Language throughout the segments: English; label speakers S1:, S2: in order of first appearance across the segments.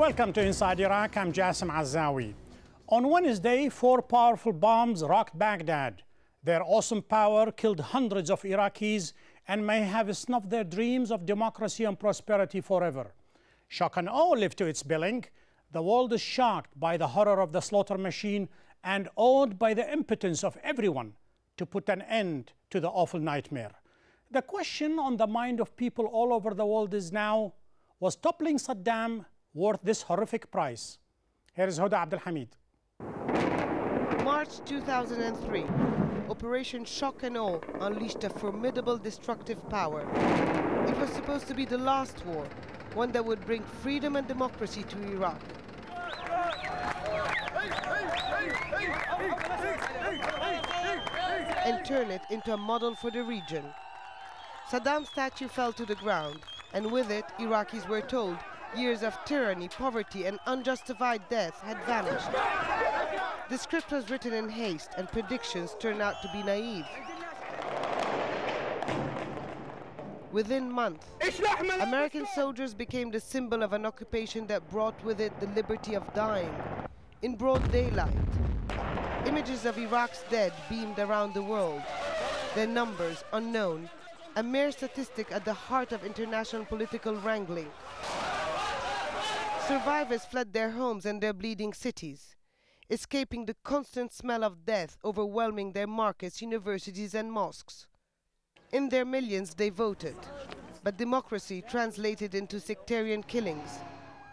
S1: Welcome to Inside Iraq. I'm Jasim Al-Azzawi. On Wednesday, 4 powerful bombs rocked Baghdad. Their awesome power killed hundreds of Iraqis and may have snuffed their dreams of democracy and prosperity forever. Shock and awe live to its billing. The world is shocked by the horror of the slaughter machine and awed by the impotence of everyone to put an end to the awful nightmare. The question on the mind of people all over the world is now, was toppling Saddam worth this horrific price? Here is Huda Abdul Hamid.
S2: March 2003, Operation Shock and Awe unleashed a formidable destructive power. It was supposed to be the last war, one that would bring freedom and democracy to Iraq. And turn it into a model for the region. Saddam's statue fell to the ground, and with it, Iraqis were told, years of tyranny, poverty, and unjustified death had vanished. The script was written in haste, and predictions turned out to be naive. Within months, American soldiers became the symbol of an occupation that brought with it the liberty of dying. In broad daylight, images of Iraq's dead beamed around the world, their numbers unknown, a mere statistic at the heart of international political wrangling. Survivors fled their homes and their bleeding cities, escaping the constant smell of death overwhelming their markets, universities, and mosques. In their millions, they voted, but democracy translated into sectarian killings,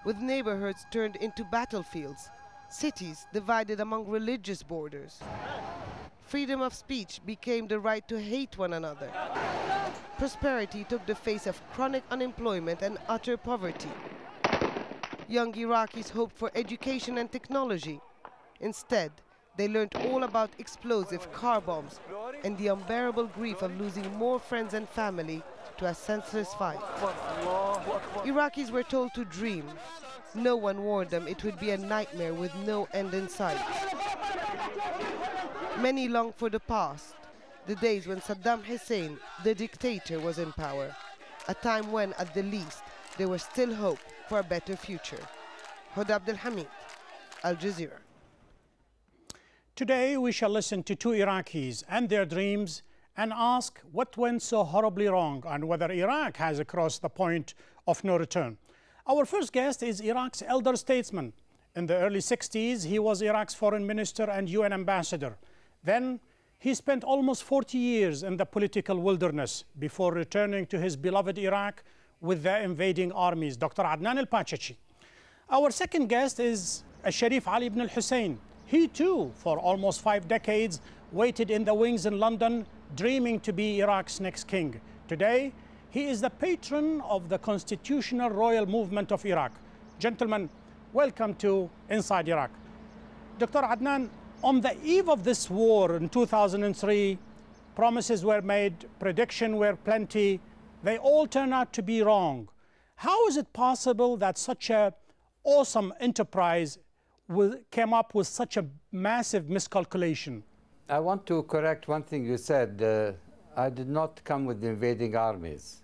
S2: with neighborhoods turned into battlefields, cities divided among religious borders. Freedom of speech became the right to hate one another. Prosperity took the face of chronic unemployment and utter poverty. Young Iraqis hoped for education and technology. Instead, they learned all about explosive car bombs and the unbearable grief of losing more friends and family to a senseless fight. Iraqis were told to dream. No one warned them it would be a nightmare with no end in sight. Many longed for the past, the days when Saddam Hussein, the dictator, was in power, a time when, at the least, there was still hope for a better future. Huda Abdul Hamid, Al Jazeera.
S1: Today we shall listen to 2 Iraqis and their dreams and ask what went so horribly wrong and whether Iraq has crossed the point of no return. Our first guest is Iraq's elder statesman. In the early 60s, he was Iraq's foreign minister and UN ambassador. Then he spent almost 40 years in the political wilderness before returning to his beloved Iraq with the invading armies, Dr. Adnan al-Pachachi. Our second guest is Sharif Ali ibn al-Hussein. He too, for almost 5 decades, waited in the wings in London, dreaming to be Iraq's next king. Today, he is the patron of the constitutional royal movement of Iraq. Gentlemen, welcome to Inside Iraq. Dr. Adnan, on the eve of this war in 2003, promises were made, predictions were plenty. They all turned out to be wrong. How is it possible that such an awesome enterprise came up with such a massive miscalculation?
S3: I want to correct one thing you said. I did not come with the invading armies.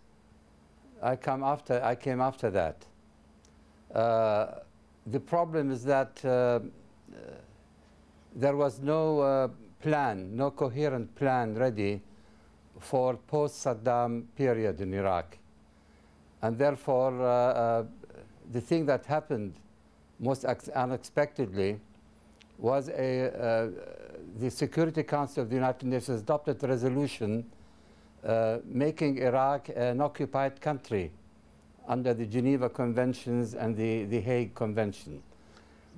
S3: I came after that. The problem is that there was no plan, no coherent plan ready for post-Saddam period in Iraq. And therefore, the thing that happened most unexpectedly was the Security Council of the United Nations adopted a resolution making Iraq an occupied country under the Geneva Conventions and the Hague Convention.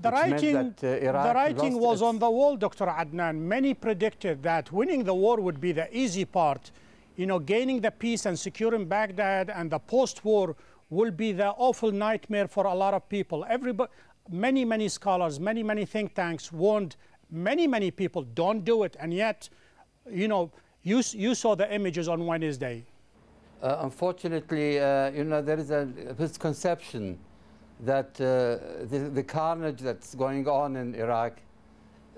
S1: The writing was on the wall, Dr. Adnan. Many predicted that winning the war would be the easy part. You know, gaining the peace and securing Baghdad and the post-war will be the awful nightmare for a lot of people. Many scholars, many think tanks warned many people, don't do it. And yet, you know, you saw the images on Wednesday.
S3: Unfortunately, you know, there is a misconception that the carnage that's going on in Iraq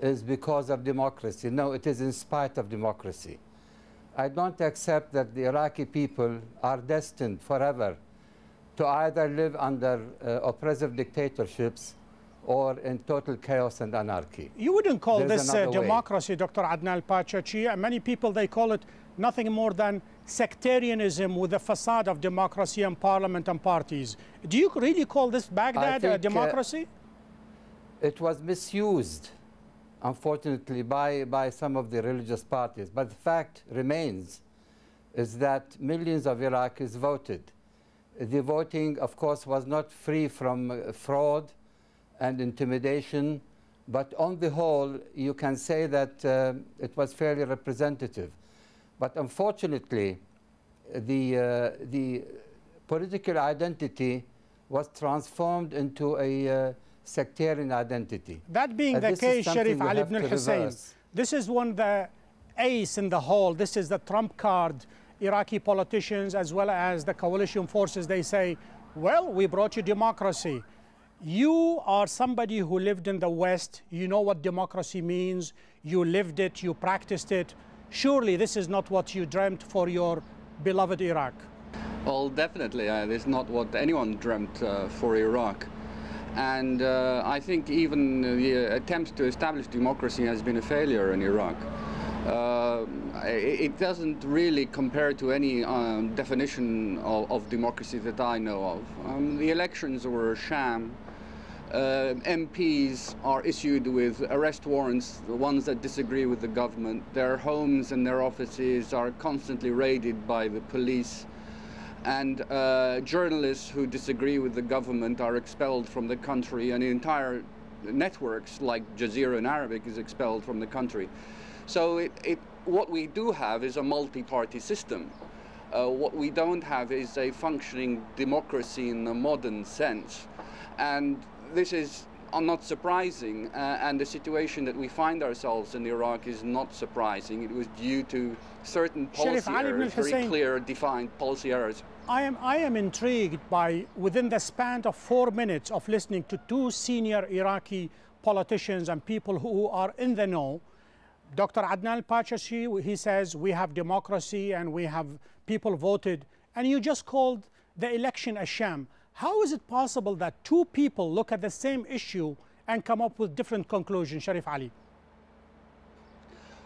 S3: is because of democracy. No, it is in spite of democracy. I don't accept that the Iraqi people are destined forever to either live under oppressive dictatorships or in total chaos and anarchy.
S1: You wouldn't call
S3: There's
S1: this
S3: another way.
S1: democracy, Dr. Adnan Al-Pachachi. Many people, they call it nothing more than sectarianism with a facade of democracy and parliament and parties. Do you really call this Baghdad a democracy?
S3: It was misused, unfortunately, by some of the religious parties. But the fact remains is that millions of Iraqis voted. The voting, of course, was not free from fraud and intimidation, but on the whole, you can say that it was fairly representative. But unfortunately, the political identity was transformed into a sectarian identity.
S1: That being the case, Sharif Ali ibn al-Hussein, this is one the ace in the hole. This is the trump card. Iraqi politicians as well as the coalition forces, they say, well, we brought you democracy. You are somebody who lived in the West. You know what democracy means. You lived it. You practiced it. Surely this is not what you dreamt for your beloved Iraq.
S4: Well, definitely. It's not what anyone dreamt for Iraq. And I think even the attempt to establish democracy has been a failure in Iraq. It doesn't really compare to any definition of democracy that I know of. The elections were a sham. MPs are issued with arrest warrants, the ones that disagree with the government. Their homes and their offices are constantly raided by the police. And journalists who disagree with the government are expelled from the country, and entire networks like Jazeera in Arabic is expelled from the country. So what we do have is a multi-party system. What we don't have is a functioning democracy in the modern sense. And this is not surprising, and the situation that we find ourselves in Iraq is not surprising. It was due to certain policy errors, very clear, defined policy errors.
S1: I am intrigued by, within the span of 4 minutes of listening to two senior Iraqi politicians and people who are in the know, Dr. Adnan Al-Pachachi, he says we have democracy and we have people voted, and you just called the election a sham. How is it possible that two people look at the same issue and come up with different conclusions, Sharif Ali?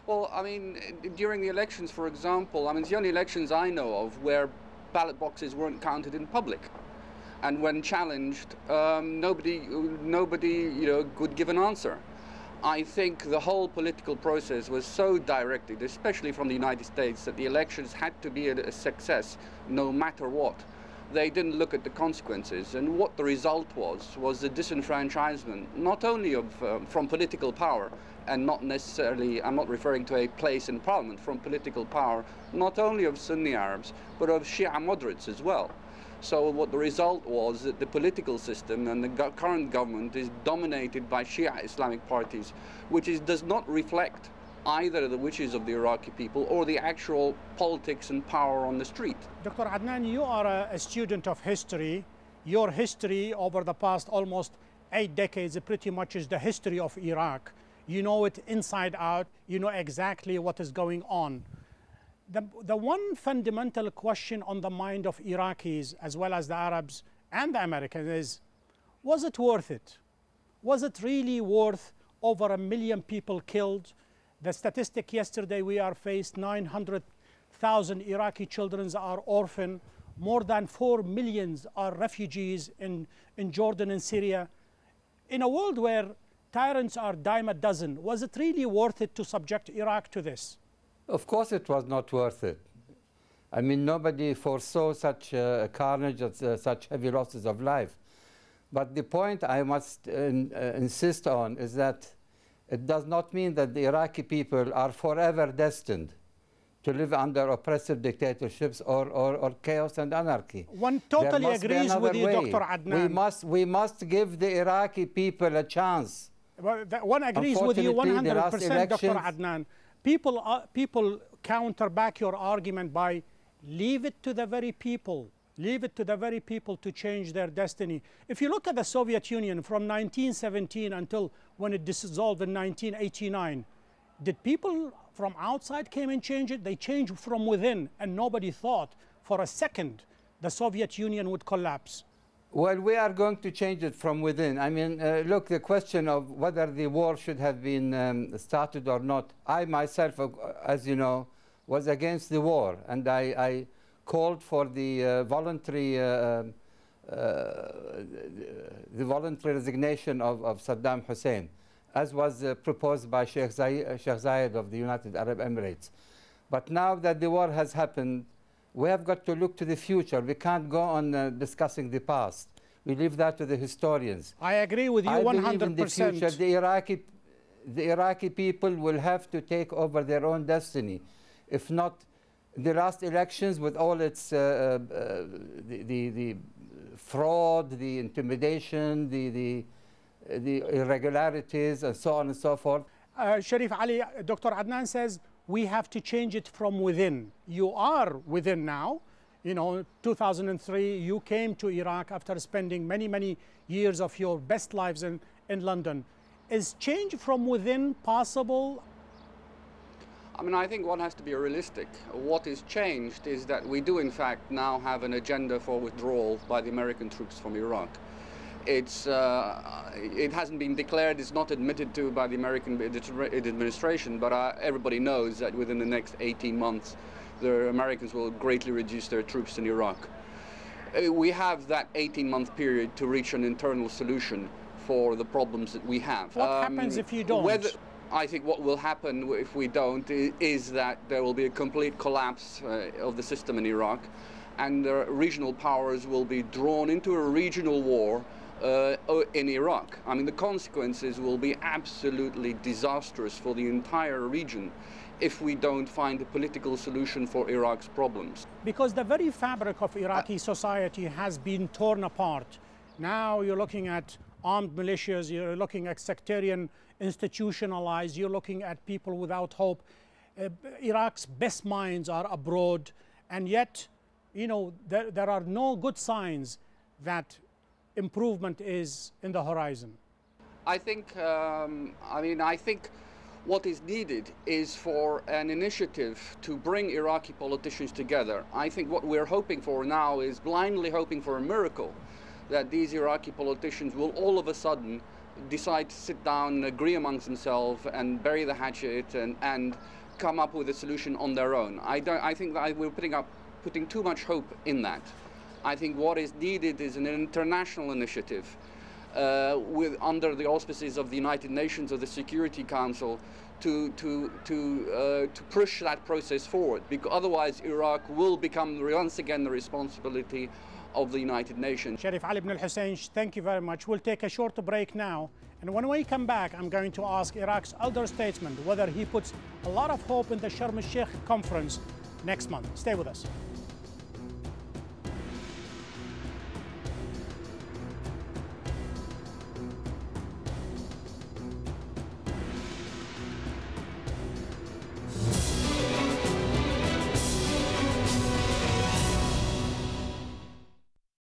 S4: Well, I mean, during the elections, for example, I mean, it's the only elections I know of where ballot boxes weren't counted in public. And when challenged, nobody could give an answer. I think the whole political process was so directed, especially from the United States, that the elections had to be a success no matter what. They didn't look at the consequences, and what the result was the disenfranchisement, not only of from political power, and not necessarily, I'm not referring to a place in parliament, from political power, not only of Sunni Arabs, but of Shia moderates as well. So what the result was that the political system and the current government is dominated by Shia Islamic parties, which does not reflect either the wishes of the Iraqi people or the actual politics and power on the street.
S1: Dr. Adnan, you are a student of history. Your history over the past almost 8 decades pretty much is the history of Iraq. You know it inside out. You know exactly what is going on. The one fundamental question on the mind of Iraqis, as well as the Arabs and the Americans, is, was it worth it? Was it really worth over 1 million people killed? The statistic yesterday, we are faced 900,000 Iraqi children are orphaned. More than 4 million are refugees in Jordan and Syria. In a world where tyrants are dime a dozen, was it really worth it to subject Iraq to this?
S3: Of course it was not worth it. I mean, nobody foresaw such carnage, such heavy losses of life. But the point I must insist on is that it does not mean that the Iraqi people are forever destined to live under oppressive dictatorships or chaos and anarchy.
S1: One totally agrees with you, Dr. Adnan.
S3: We must give the Iraqi people a chance.
S1: Well, one agrees with you 100%, Dr. Adnan. People counter back your argument by leave it to the very people. Leave it to the very people to change their destiny. If you look at the Soviet Union from 1917 until when it dissolved in 1989, did people from outside came and changed it? They changed from within, and nobody thought for a second the Soviet Union would collapse?
S3: Well, we are going to change it from within. I mean, look, the question of whether the war should have been started or not, I myself, as you know, was against the war, and I called for the voluntary resignation of Saddam Hussein, as was proposed by Sheikh Zayed of the United Arab Emirates. But now that the war has happened, we have got to look to the future. We can't go on discussing the past. We leave that to the historians.
S1: I agree with you 100%.
S3: I believe in the future, the Iraqi people will have to take over their own destiny. If not, the last elections, with all its the fraud, the intimidation, the irregularities, and so on and so forth.
S1: Sharif Ali, Dr. Adnan says we have to change it from within. You are within now. You know, 2003, you came to Iraq after spending many, many years of your best lives in London. Is change from within possible?
S4: I mean, I think one has to be realistic. What is changed is that we do, in fact, now have an agenda for withdrawal by the American troops from Iraq. It hasn't been declared, it's not admitted to by the American administration, but everybody knows that within the next 18 months, the Americans will greatly reduce their troops in Iraq. We have that 18-month period to reach an internal solution for the problems that we have.
S1: What happens if you don't?
S4: I think what will happen if we don't is that there will be a complete collapse of the system in Iraq, and the regional powers will be drawn into a regional war in Iraq. I mean, the consequences will be absolutely disastrous for the entire region if we don't find a political solution for Iraq's problems.
S1: Because the very fabric of Iraqi society has been torn apart. Now you're looking at armed militias, you're looking at sectarian institutionalized, you're looking at people without hope. Iraq's best minds are abroad, and yet, you know, there are no good signs that improvement is in the horizon.
S4: I think, I think what is needed is for an initiative to bring Iraqi politicians together. I think what we're hoping for now is blindly hoping for a miracle, that these Iraqi politicians will all of a sudden decide to sit down, agree amongst themselves, and bury the hatchet and come up with a solution on their own. I think that we're putting too much hope in that. I think what is needed is an international initiative under the auspices of the United Nations or the Security Council to push that process forward, because otherwise Iraq will become once again the responsibility of the United Nations.
S1: Sharif Ali ibn al-Hussein, thank you very much. We'll take a short break now, and when we come back, I'm going to ask Iraq's elder statesman whether he puts a lot of hope in the Sharm el-Sheikh conference next month. Stay with us.